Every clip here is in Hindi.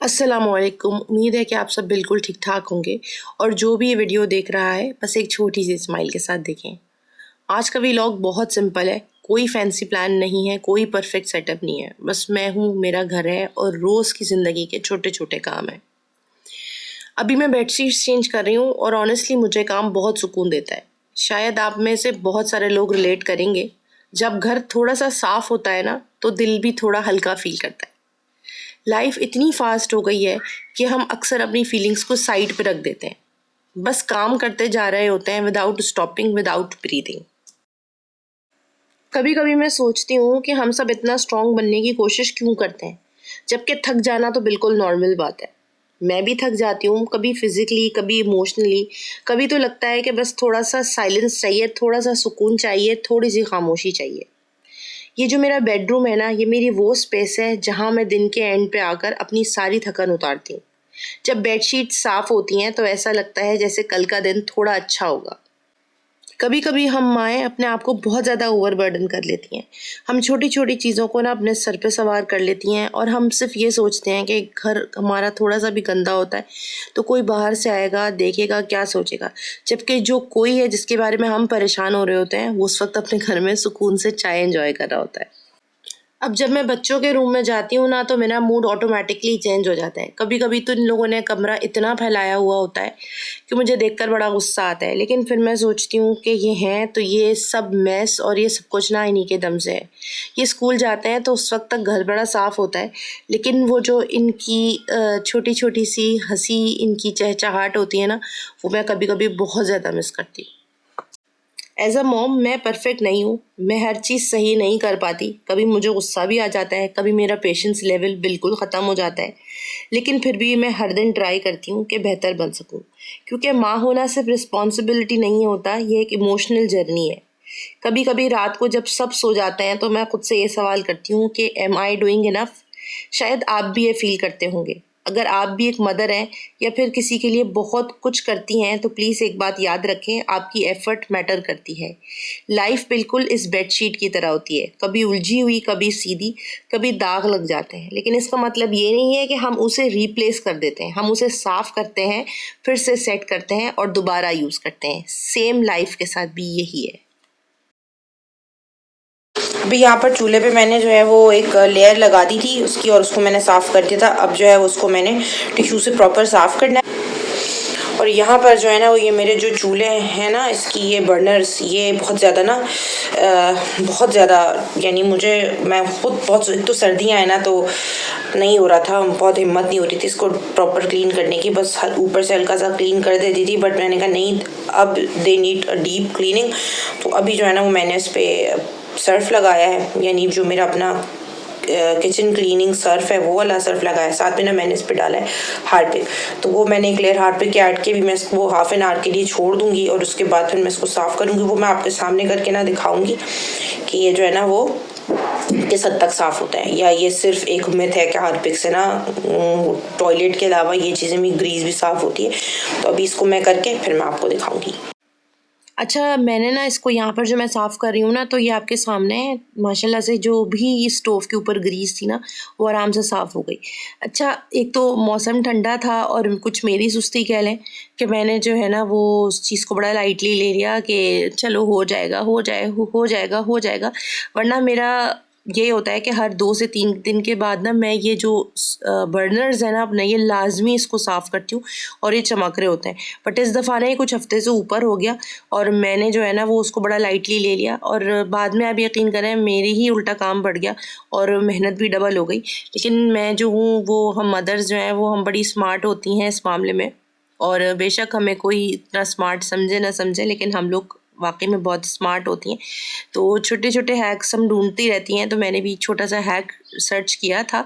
अस्सलामुअलैकुम। उम्मीद है कि आप सब बिल्कुल ठीक ठाक होंगे और जो भी ये वीडियो देख रहा है बस एक छोटी सी स्माइल के साथ देखें। आज का व्लॉग बहुत सिंपल है, कोई फैंसी प्लान नहीं है, कोई परफेक्ट सेटअप नहीं है, बस मैं हूँ, मेरा घर है और रोज़ की ज़िंदगी के छोटे छोटे काम हैं। अभी मैं बेडशीट्स चेंज कर रही हूँ और ऑनेस्टली मुझे काम बहुत सुकून देता है। शायद आप में से बहुत सारे लोग रिलेट करेंगे, जब घर थोड़ा सा साफ होता है ना तो दिल भी थोड़ा हल्का फील करता है। लाइफ इतनी फास्ट हो गई है कि हम अक्सर अपनी फीलिंग्स को साइड पे रख देते हैं, बस काम करते जा रहे होते हैं विदाउट स्टॉपिंग, विदाउट ब्रीथिंग। कभी कभी मैं सोचती हूँ कि हम सब इतना स्ट्रांग बनने की कोशिश क्यों करते हैं, जबकि थक जाना तो बिल्कुल नॉर्मल बात है। मैं भी थक जाती हूँ, कभी फिजिकली, कभी इमोशनली। कभी तो लगता है कि बस थोड़ा सा साइलेंस चाहिए, थोड़ा सा सुकून चाहिए, थोड़ी सी खामोशी चाहिए। ये जो मेरा बेडरूम है ना, ये मेरी वो स्पेस है जहाँ मैं दिन के एंड पे आकर अपनी सारी थकान उतारती हूँ। जब बेडशीट साफ होती हैं तो ऐसा लगता है जैसे कल का दिन थोड़ा अच्छा होगा। कभी कभी हम माएँ अपने आप को बहुत ज़्यादा ओवरबर्डन कर लेती हैं। हम छोटी छोटी चीज़ों को ना अपने सर पे सवार कर लेती हैं और हम सिर्फ ये सोचते हैं कि घर हमारा थोड़ा सा भी गंदा होता है तो कोई बाहर से आएगा, देखेगा, क्या सोचेगा। जबकि जो कोई है जिसके बारे में हम परेशान हो रहे होते हैं, वो उस वक्त अपने घर में सुकून से चाय एंजॉय कर रहा होता है। अब जब मैं बच्चों के रूम में जाती हूँ ना तो मेरा मूड ऑटोमेटिकली चेंज हो जाता है। कभी कभी तो इन लोगों ने कमरा इतना फैलाया हुआ होता है कि मुझे देखकर बड़ा गुस्सा आता है, लेकिन फिर मैं सोचती हूँ कि ये हैं तो ये सब मेस और ये सब कुछ ना इन्हीं के दम से है। ये स्कूल जाते हैं तो उस वक्त तक घर बड़ा साफ़ होता है, लेकिन वो जो इनकी छोटी छोटी सी हंसी, इनकी चहचहाट होती है ना, वो मैं कभी कभी बहुत ज़्यादा मिस करती हूँ। एज अ मॉम मैं परफेक्ट नहीं हूँ, मैं हर चीज़ सही नहीं कर पाती। कभी मुझे गुस्सा भी आ जाता है, कभी मेरा पेशेंस लेवल बिल्कुल ख़त्म हो जाता है, लेकिन फिर भी मैं हर दिन ट्राई करती हूँ कि बेहतर बन सकूँ। क्योंकि माँ होना सिर्फ रिस्पॉन्सिबिलिटी नहीं होता, ये एक इमोशनल जर्नी है। कभी कभी रात को जब सब सो जाते हैं तो मैं खुद से ये सवाल करती हूँ कि एम आई डूइंग इनफ। शायद आप भी ये फील करते होंगे। अगर आप भी एक मदर हैं या फिर किसी के लिए बहुत कुछ करती हैं तो प्लीज़ एक बात याद रखें, आपकी एफर्ट मैटर करती है। लाइफ बिल्कुल इस बेडशीट की तरह होती है, कभी उलझी हुई, कभी सीधी, कभी दाग लग जाते हैं, लेकिन इसका मतलब ये नहीं है कि हम उसे रिप्लेस कर देते हैं। हम उसे साफ करते हैं, फिर से सेट करते हैं और दोबारा यूज़ करते हैं। सेम लाइफ के साथ भी यही है। अभी यहाँ पर चूल्हे पे मैंने जो है वो एक लेयर लगा दी थी उसकी और उसको मैंने साफ़ कर दिया था। अब जो है उसको मैंने टिश्यू से प्रॉपर साफ़ करना है। और यहाँ पर जो है ना वो ये मेरे जो चूल्हे हैं ना, इसकी ये बर्नर्स, ये बहुत ज़्यादा ना बहुत ज़्यादा, यानी मैं खुद बहुत, एक तो सर्दियाँ हैं ना तो नहीं हो रहा था, बहुत हिम्मत नहीं हो रही थी इसको प्रॉपर क्लीन करने की। बस ऊपर से हल्का सा क्लीन कर देती थी, बट मैंने कहा नहीं, अब they need a deep cleaning. तो अभी जो है ना वो मैंने इस पर सर्फ लगाया है, यानी जो मेरा अपना किचन क्लीनिंग सर्फ है वो वाला सर्फ लगाया है। साथ में ना मैंने इस पर डाला है हार्पिक। तो वो मैंने एक लेयर हार्पिक के ऐड के भी मैं इसको हाफ एन आवर के लिए छोड़ दूंगी और उसके बाद फिर मैं इसको साफ़ करूंगी। वो मैं आपके सामने करके ना दिखाऊंगी कि ये जो है ना वो किस हद तक साफ़ होता है, या ये सिर्फ एक मिथ है कि हार्पिक से ना टॉयलेट के अलावा ये चीज़ें भी, ग्रीस भी साफ़ होती है। तो अभी इसको मैं करके फिर मैं आपको दिखाऊंगी। अच्छा, मैंने ना इसको यहाँ पर जो मैं साफ़ कर रही हूँ ना, तो ये आपके सामने है। माशाल्लाह से जो भी स्टोव के ऊपर ग्रीस थी ना, वो आराम से साफ़ हो गई। अच्छा, एक तो मौसम ठंडा था और कुछ मेरी सुस्ती कह लें कि मैंने जो है ना वो उस चीज़ को बड़ा लाइटली ले लिया कि चलो हो जाएगा, हो जाएगा, हो जाएगा। वरना मेरा ये होता है कि हर 2 से 3 दिन के बाद ना मैं ये जो बर्नर्स है ना अपने, ये लाजमी इसको साफ़ करती हूँ और ये चमक रहे होते हैं। बट इस दफ़ा ना ये कुछ हफ्ते से ऊपर हो गया और मैंने जो है ना वो उसको बड़ा लाइटली ले लिया और बाद में आप यकीन करें मेरी ही उल्टा काम बढ़ गया और मेहनत भी डबल हो गई। लेकिन मैं जो हूँ, वो हम मदर्स जो हैं वो हम बड़ी स्मार्ट होती हैं इस मामले में, और बेशक हमें कोई इतना स्मार्ट समझे ना समझे, लेकिन हम लोग वाकई में बहुत स्मार्ट होती हैं। तो छोटे छोटे हैक्स हम ढूंढती रहती हैं। तो मैंने भी छोटा सा हैक सर्च किया था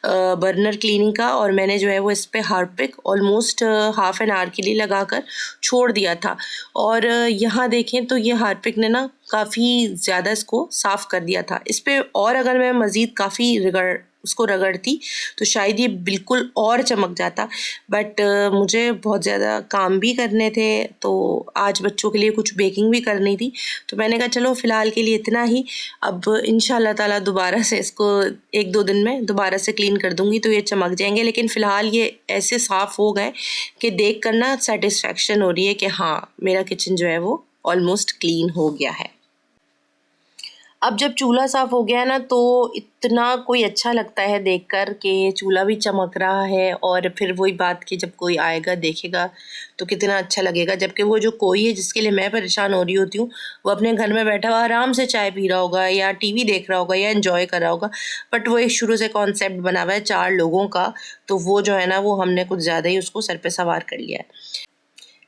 बर्नर क्लीनिंग का, और मैंने जो है वो इस पे Harpic almost half an hour के लिए लगाकर छोड़ दिया था। और यहाँ देखें तो ये हार्पिक ने ना काफ़ी ज़्यादा इसको साफ़ कर दिया था। इस पे और अगर मैं मज़ीद काफ़ी उसको रगड़ती तो शायद ये बिल्कुल और चमक जाता, बट मुझे बहुत ज़्यादा काम भी करने थे, तो आज बच्चों के लिए कुछ बेकिंग भी करनी थी, तो मैंने कहा चलो फ़िलहाल के लिए इतना ही। अब इंशाल्लाह ताला दोबारा से इसको 1-2 दिन में दोबारा से क्लीन कर दूँगी तो ये चमक जाएंगे, लेकिन फ़िलहाल ये ऐसे साफ़ हो गए कि देख कर ना सेटिस्फेक्शन हो रही है कि हाँ, मेरा किचन जो है वो ऑलमोस्ट क्लीन हो गया है। अब जब चूल्हा साफ़ हो गया ना तो इतना कोई अच्छा लगता है देखकर कि चूल्हा भी चमक रहा है, और फिर वही बात कि जब कोई आएगा देखेगा तो कितना अच्छा लगेगा। जबकि वो जो कोई है जिसके लिए मैं परेशान हो रही होती हूँ, वो अपने घर में बैठा हुआ आराम से चाय पी रहा होगा या टीवी देख रहा होगा या एंजॉय कर रहा होगा, बट वो एक शुरू से कॉन्सेप्ट बना हुआ है 4 लोगों का, तो वो जो है ना वो हमने कुछ ज़्यादा ही उसको सर पे सवार कर लिया है।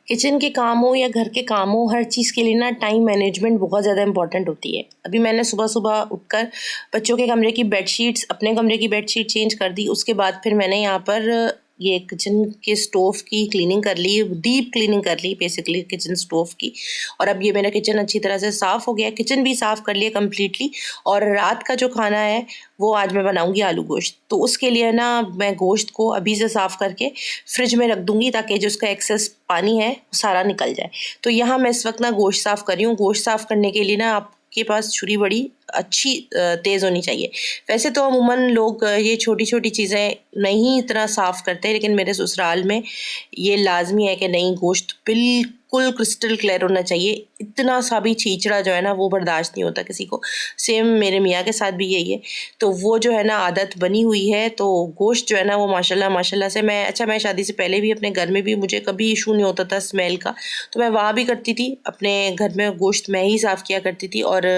किचन के काम हो या घर के काम हो, हर चीज़ के लिए ना टाइम मैनेजमेंट बहुत ज़्यादा इंपॉर्टेंट होती है। अभी मैंने सुबह सुबह उठकर बच्चों के कमरे की बेडशीट्स, अपने कमरे की बेडशीट चेंज कर दी। उसके बाद फिर मैंने यहाँ पर ये किचन के स्टोव की क्लीनिंग कर ली, डीप क्लीनिंग कर ली बेसिकली किचन स्टोव की। और अब ये मेरा किचन अच्छी तरह से साफ़ हो गया, किचन भी साफ़ कर लिया कम्प्लीटली। और रात का जो खाना है वो आज मैं बनाऊंगी आलू गोश्त, तो उसके लिए ना मैं गोश्त को अभी से साफ़ करके फ्रिज में रख दूंगी ताकि जो उसका एक्सेस पानी है वो सारा निकल जाए। तो यहाँ मैं इस वक्त ना गोश्त साफ़ कर रही हूँ। गोश्त साफ़ करने के लिए ना आपके पास छुरी बड़ी अच्छी तेज़ होनी चाहिए। वैसे तो अमूमन लोग ये छोटी छोटी चीज़ें नहीं इतना साफ़ करते, लेकिन मेरे ससुराल में ये लाजमी है कि नहीं, गोश्त बिल्कुल क्रिस्टल क्लियर होना चाहिए। इतना सा भी छींचड़ा जो है ना वो बर्दाश्त नहीं होता किसी को। सेम मेरे मियाँ के साथ भी यही है, तो वो जो है ना आदत बनी हुई है। तो गोश्त जो है ना वो माशाल्लाह माशाल्लाह से मैं शादी से पहले भी अपने घर में भी मुझे कभी इशू नहीं होता था स्मेल का, तो मैं वहाँ भी करती थी, अपने घर में गोश्त मैं ही साफ़ किया करती थी। और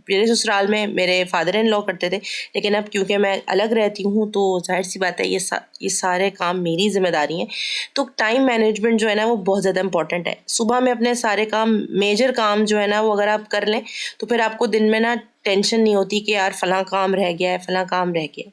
मेरे ससुराल में मेरे फादर इन लॉ करते थे, लेकिन अब क्योंकि मैं अलग रहती हूँ तो जाहिर सी बात है ये सारे काम मेरी जिम्मेदारी हैं। तो टाइम मैनेजमेंट जो है ना वो बहुत ज़्यादा इंपॉर्टेंट है। सुबह में अपने सारे काम, मेजर काम जो है ना वो अगर आप कर लें तो फिर आपको दिन में ना टेंशन नहीं होती कि यार फ़लाँ काम रह गया है, फ़लाँ काम रह गया।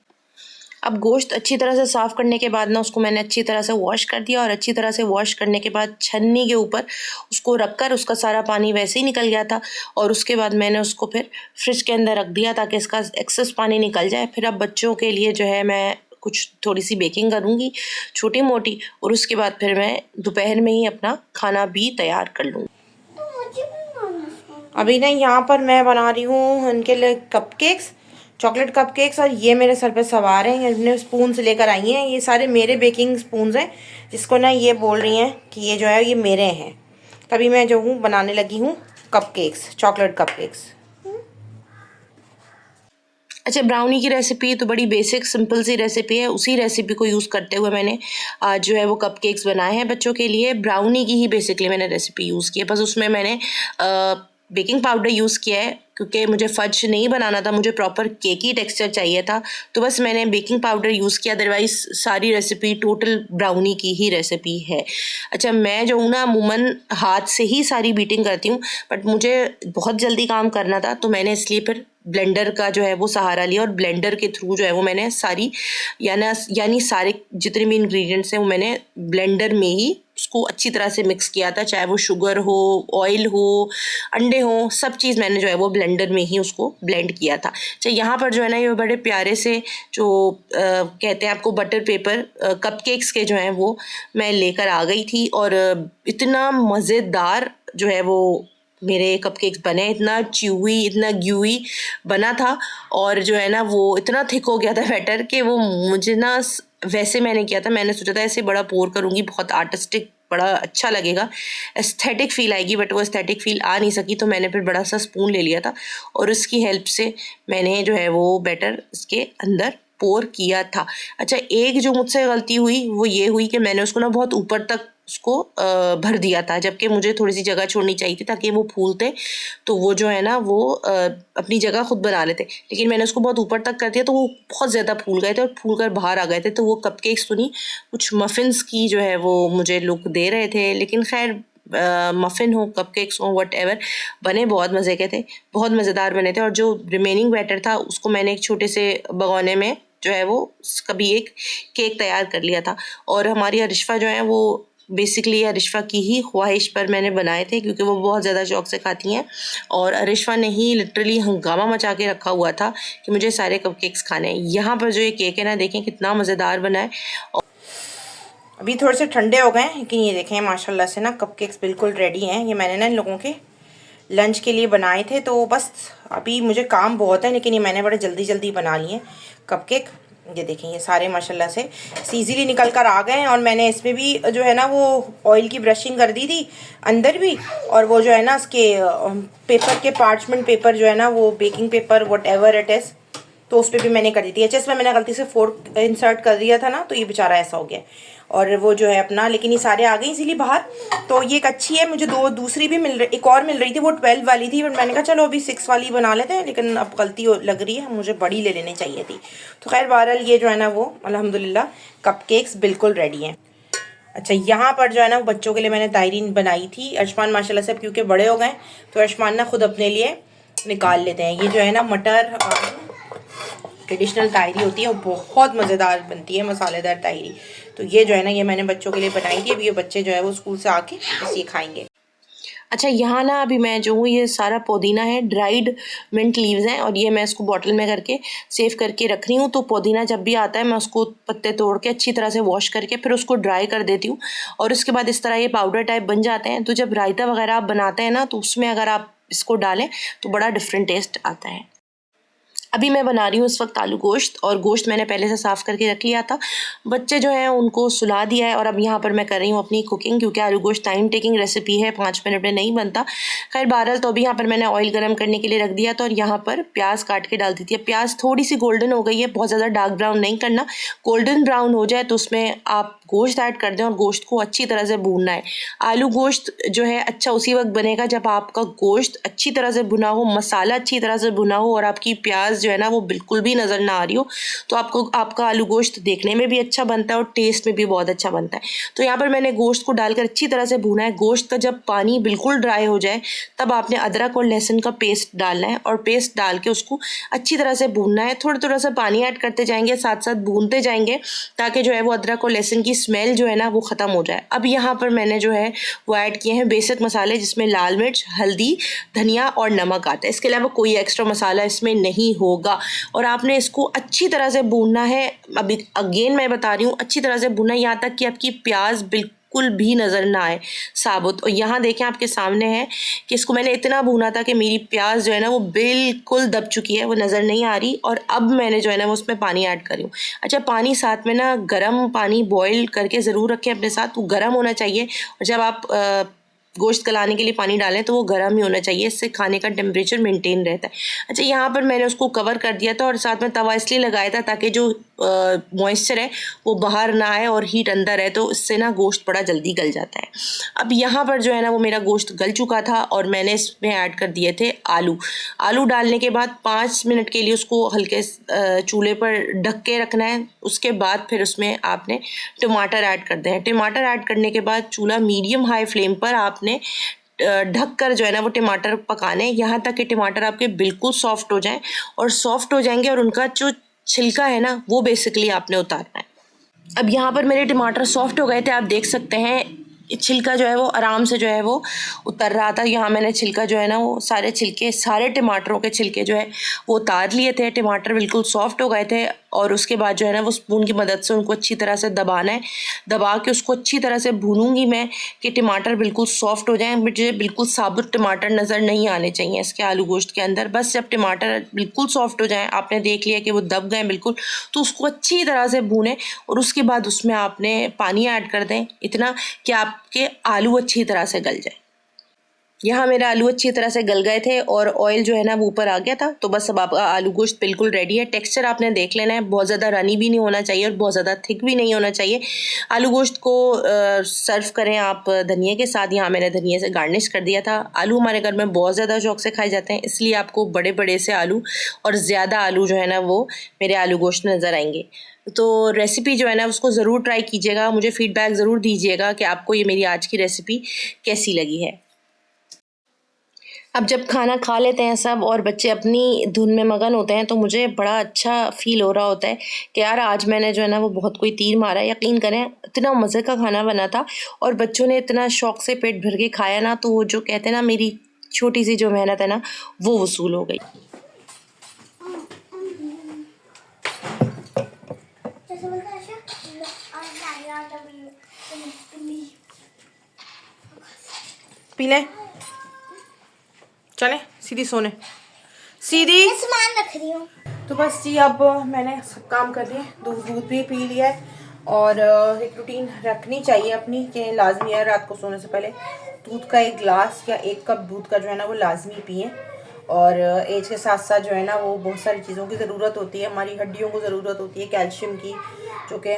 अब गोश्त अच्छी तरह से साफ़ करने के बाद ना उसको मैंने अच्छी तरह से वॉश कर दिया, और अच्छी तरह से वॉश करने के बाद छन्नी के ऊपर उसको रखकर उसका सारा पानी वैसे ही निकल गया था, और उसके बाद मैंने उसको फिर फ्रिज के अंदर रख दिया ताकि इसका एक्सेस पानी निकल जाए। फिर अब बच्चों के लिए जो है मैं कुछ थोड़ी सी बेकिंग करूँगी छोटी मोटी, और उसके बाद फिर मैं दोपहर में ही अपना खाना भी तैयार कर लूँगी। अभी ना यहाँ पर मैं बना रही हूँ उनके लिए कपकेक्स, चॉकलेट कपकेक्स, और ये मेरे सर पे सवार हैं। इन्हें स्पून से लेकर आई हैं, ये सारे मेरे बेकिंग स्पून्स हैं, जिसको ना ये बोल रही हैं कि ये जो है ये मेरे हैं। तभी मैं जो हूँ बनाने लगी हूँ कपकेक्स, चॉकलेट कपकेक्स। अच्छा, ब्राउनी की रेसिपी तो बड़ी बेसिक सिंपल सी रेसिपी है, उसी रेसिपी को यूज़ करते हुए मैंने आज जो है वो कपकेक्स बनाए हैं बच्चों के लिए। ब्राउनी की ही बेसिकली मैंने रेसिपी यूज़ की है, बस उसमें मैंने बेकिंग पाउडर यूज़ किया है क्योंकि मुझे फज नहीं बनाना था, मुझे प्रॉपर केकी टेक्सचर चाहिए था, तो बस मैंने बेकिंग पाउडर यूज़ किया। अदरवाइज़ सारी रेसिपी टोटल ब्राउनी की ही रेसिपी है। अच्छा, मैं जो हूँ ना अमूमन हाथ से ही सारी बीटिंग करती हूँ, बट मुझे बहुत जल्दी काम करना था तो मैंने इसलिए फिर ब्लेंडर का जो है वो सहारा लिया, और ब्लेंडर के थ्रू जो है वो मैंने सारी यानी सारे जितने भी इंग्रेडिएंट्स हैं वो मैंने ब्लेंडर में ही उसको अच्छी तरह से मिक्स किया था। चाहे वो शुगर हो, ऑयल हो, अंडे हो, सब चीज़ मैंने जो है वो ब्लेंडर में ही उसको ब्लेंड किया था। चाहे यहाँ पर जो है ना ये बड़े प्यारे से जो कहते हैं आपको बटर पेपर कपकेक्स के जो हैं वो मैं लेकर आ गई थी, और इतना मज़ेदार जो है वो मेरे कपकेक्स बने, इतना च्यूवी, इतना ग्यूई बना था, और जो है ना वो इतना थिक हो गया था बैटर कि वो मुझे ना वैसे मैंने किया था, मैंने सोचा था ऐसे बड़ा पोर करूँगी, बहुत आर्टिस्टिक, बड़ा अच्छा लगेगा, एस्थेटिक फील आएगी, बट वो एस्थेटिक फील आ नहीं सकी। तो मैंने फिर बड़ा सा स्पून ले लिया था और उसकी हेल्प से मैंने जो है वो बैटर इसके अंदर पोर किया था। अच्छा, एक जो मुझसे गलती हुई वो ये हुई कि मैंने उसको ना बहुत ऊपर तक उसको भर दिया था, जबकि मुझे थोड़ी सी जगह छोड़नी चाहिए थी ताकि वो फूलते तो वो जो है ना वो अपनी जगह खुद बना लेते, लेकिन मैंने उसको बहुत ऊपर तक कर दिया तो वो बहुत ज़्यादा फूल गए थे और फूल कर बाहर आ गए थे। तो वो कपकेक्स तो नहीं, कुछ मफ़िन्स की जो है वो मुझे लुक दे रहे थे, लेकिन खैर मफ़िन हो, कपकेक्स हो, वट बने बहुत मज़े के थे, बहुत मज़ेदार बने थे। और जो रिमेनिंग बैटर था उसको मैंने एक छोटे से भगोने में जो है वो कभी एक केक तैयार कर लिया था। और हमारी अरिशफ़ा जो है वो बेसिकली अरिशफ़ा की ही ख्वाहिश पर मैंने बनाए थे, क्योंकि वो बहुत ज़्यादा शौक़ से खाती हैं और अरिशफ़ा ने ही लिटरली हंगामा मचा के रखा हुआ था कि मुझे सारे कपकेक्स खाने हैं। यहाँ पर जो ये केक है ना, देखें कितना मज़ेदार बना है। अभी थोड़े से ठंडे हो गए हैं, लेकिन ये देखें माशाल्लाह से ना कपकेक्स बिल्कुल रेडी हैं। ये मैंने ना इन लोगों के लंच के लिए बनाए थे, तो बस अभी मुझे काम बहुत है, लेकिन ये मैंने बड़े जल्दी जल्दी बना लिए कपकेक। ये देखें ये सारे माशाल्लाह से इजीली निकल कर आ गए हैं। और मैंने इसमें भी जो है ना वो ऑयल की ब्रशिंग कर दी थी अंदर भी, और वो जो है ना उसके पेपर के पार्चमेंट पेपर जो है ना वो baking paper what ever it is, तो उस पर भी मैंने कर दी थी। अच्छा, इसमें मैंने गलती से फोर्क इंसर्ट कर दिया था ना, तो ये बेचारा ऐसा हो गया। और वो जो है अपना, लेकिन ये सारे आ गए इसीलिए बाहर। तो ये एक अच्छी है, मुझे दो दूसरी भी मिल रही, एक और मिल रही थी, वो 12 वाली थी, बट मैंने कहा चलो अभी 6 वाली बना लेते हैं, लेकिन अब गलती लग रही है, मुझे बड़ी ले लेनी चाहिए थी। तो खैर बहरहाल ये जो है ना वो अल्हम्दुलिल्लाह कपकेक्स बिल्कुल रेडी हैं। अच्छा, यहाँ पर जो है ना बच्चों के लिए मैंने तायरीन बनाई थी। अरशमान माशाल्लाह से अब क्योंकि बड़े हो गए, तो अरशमान ना खुद अपने लिए निकाल लेते हैं। ये जो है ना मटर ट्रेडिशनल तायरी होती है, वो बहुत मज़ेदार बनती है, मसालेदार तायरी। तो ये जो है ना ये मैंने बच्चों के लिए बनाई थी। अभी ये बच्चे जो है वो स्कूल से आके बस ये खाएंगे। अच्छा, यहाँ ना अभी मैं जो हूँ ये सारा पुदीना है, ड्राइड मिंट लीव्स हैं, और ये मैं इसको बॉटल में करके सेव करके रख रही हूँ। तो पुदीना जब भी आता है मैं उसको पत्ते तोड़ के अच्छी तरह से वॉश करके फिर उसको ड्राई कर देती हूँ, और उसके बाद इस तरह ये पाउडर टाइप बन जाते हैं। तो जब रायता वगैरह आप बनाते हैं ना, तो उसमें अगर आप इसको डालें तो बड़ा डिफरेंट टेस्ट आता है। अभी मैं बना रही हूँ इस वक्त आलू गोश्त, और गोश्त मैंने पहले से साफ़ करके रख लिया था। बच्चे जो हैं उनको सुला दिया है, और अब यहाँ पर मैं कर रही हूँ अपनी कुकिंग, क्योंकि आलू गोश्त टाइम टेकिंग रेसिपी है, 5 मिनट में नहीं बनता। खैर बहरहाल, तो अभी यहाँ पर मैंने ऑयल गर्म करने के लिए रख दिया था, और यहाँ पर प्याज काट के डाल दी थी। प्याज थोड़ी सी गोल्डन हो गई है, बहुत ज़्यादा डार्क ब्राउन नहीं करना। गोल्डन ब्राउन हो जाए तो उसमें आप गोश्त ऐड कर दें, और गोश्त को अच्छी तरह से भूनना है। आलू गोश्त जो है अच्छा उसी वक्त बनेगा जब आपका गोश्त अच्छी तरह से भुना हो, मसाला अच्छी तरह से भुना हो, और आपकी प्याज जो है ना वो बिल्कुल भी नज़र ना आ रही हो, तो आपको आपका आलू गोश्त देखने में भी अच्छा बनता है और टेस्ट में भी बहुत अच्छा बनता है। तो यहाँ पर मैंने गोश्त को डालकर अच्छी तरह से भूना है। गोश्त का जब पानी बिल्कुल ड्राई हो जाए तब आपने अदरक और लहसुन का पेस्ट डालना है, और पेस्ट डाल के उसको अच्छी तरह से भूनना है। थोड़ा थोड़ा सा पानी ऐड करते जाएंगे, साथ साथ भूनते जाएंगे, ताकि जो है वो अदरक और लहसुन की स्मेल जो है ना वो ख़त्म हो जाए। अब यहाँ पर मैंने जो है वो ऐड किए हैं बेसिक मसाले, जिसमें लाल मिर्च, हल्दी, धनिया और नमक आता है। इसके अलावा कोई एक्स्ट्रा मसाला इसमें नहीं होगा, और आपने इसको अच्छी तरह से भूनना है। अभी अगेन मैं बता रही हूँ, अच्छी तरह से भूनना, यहाँ तक कि आपकी प्याज बिल्कुल भी नज़र ना आए साबुत। और यहाँ देखें आपके सामने है कि इसको मैंने इतना भूना था कि मेरी प्याज जो है ना वो बिल्कुल दब चुकी है, वो नज़र नहीं आ रही। और अब मैंने जो है ना वो उसमें पानी ऐड करी हूँ। अच्छा, पानी साथ में ना गर्म पानी बॉयल करके ज़रूर रखें अपने साथ, वो गर्म होना चाहिए। और जब आप गोश्त गलाने के लिए पानी डालें तो वो गर्म ही होना चाहिए, इससे खाने का टेम्परेचर मेंटेन रहता है। अच्छा, यहाँ पर मैंने उसको कवर कर दिया था, और साथ में तवा इसलिए लगाया था ताकि जो मॉइस्चर है वो बाहर ना आए और हीट अंदर है, तो इससे ना गोश्त बड़ा जल्दी गल जाता है। अब यहाँ पर जो है ना वो मेरा गोश्त गल चुका था, और मैंने इसमें ऐड कर दिए थे आलू। आलू डालने के बाद 5 मिनट के लिए उसको हल्के चूल्हे पर ढक के रखना है। उसके बाद फिर उसमें आपने टमाटर ऐड कर दें। टमाटर ऐड करने के बाद चूल्हा मीडियम हाई फ्लेम पर आपने ढक कर जो है ना वो टमाटर पकाने, यहाँ तक कि टमाटर आपके बिल्कुल सॉफ्ट हो जाएं, और सॉफ्ट हो जाएंगे और उनका जो छिलका है ना वो बेसिकली आपने उतारना है। अब यहाँ पर मेरे टमाटर सॉफ्ट हो गए थे, आप देख सकते हैं छिलका जो है वो आराम से जो है वो उतर रहा था। यहाँ मैंने छिलका जो है ना वो सारे छिलके, सारे टमाटरों के छिलके जो है वो उतार लिए थे। टमाटर बिल्कुल सॉफ्ट हो गए थे, और उसके बाद जो है ना वो स्पून की मदद से उनको अच्छी तरह से दबाना है। दबा के उसको अच्छी तरह से भूनूंगी मैं कि टमाटर बिल्कुल सॉफ्ट हो जाएं। मुझे बिल्कुल साबुत टमाटर नज़र नहीं आने चाहिए इसके आलू गोश्त के अंदर। बस जब टमाटर बिल्कुल सॉफ्ट हो जाएं, आपने देख लिया कि वो दब गए बिल्कुल, तो उसको अच्छी तरह से भूनें, और उसके बाद उसमें आपने पानी ऐड कर दें इतना कि आपके आलू अच्छी तरह से गल जाए। यहाँ मेरे आलू अच्छी तरह से गल गए थे और ऑयल जो है ना वो ऊपर आ गया था। तो बस अब आपका आलू गोश्त बिल्कुल रेडी है। टेक्सचर आपने देख लेना है, बहुत ज़्यादा रनी भी नहीं होना चाहिए और बहुत ज़्यादा थिक भी नहीं होना चाहिए। आलू गोश्त को सर्व करें आप धनिया के साथ। यहाँ मैंने धनिया से गार्निश कर दिया था। आलू हमारे घर में बहुत ज़्यादा शौक से खाए जाते हैं, इसलिए आपको बड़े बड़े से आलू और ज़्यादा आलू जो है ना वो मेरे आलू गोश्त नज़र आएंगे। तो रेसिपी जो है ना उसको ज़रूर ट्राई कीजिएगा, मुझे फ़ीडबैक ज़रूर दीजिएगा कि आपको ये मेरी आज की रेसिपी कैसी लगी है। अब जब खाना खा लेते हैं सब और बच्चे अपनी धुन में मगन होते हैं तो मुझे बड़ा अच्छा फील हो रहा होता है कि यार आज मैंने जो है ना वो बहुत कोई तीर मारा है। यकीन करें इतना मज़े का खाना बना था और बच्चों ने इतना शौक से पेट भर के खाया ना, तो वो जो कहते हैं ना मेरी छोटी सी जो मेहनत है ना वो वसूल हो गई। पी ले, चले सीधी सोने, सीधी सामान रख रही हूँ। तो बस जी अब मैंने सब काम कर लिए, दूध भी पी लिया है और एक रूटीन रखनी चाहिए अपनी कि लाजमी है रात को सोने से पहले दूध का 1 गिलास या 1 कप दूध का जो है ना वो लाजमी पिए। और एज के साथ साथ जो है ना वो बहुत सारी चीज़ों की ज़रूरत होती है, हमारी हड्डियों को ज़रूरत होती है कैल्शियम की, जो कि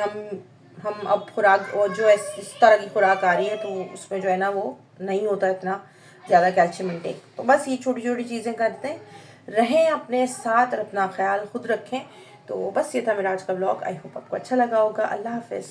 हम अब खुराक और जो इस तरह की खुराक आ रही है तो उसमें जो है ना वो नहीं होता इतना ज़्यादा कैल्शियम इंटेक। तो बस ये छोटी छोटी चीज़ें करते रहें अपने साथ और अपना ख्याल खुद रखें। तो बस ये था मेरा आज का ब्लॉग। आई होप आपको अच्छा लगा होगा। अल्लाह हाफ़िज़।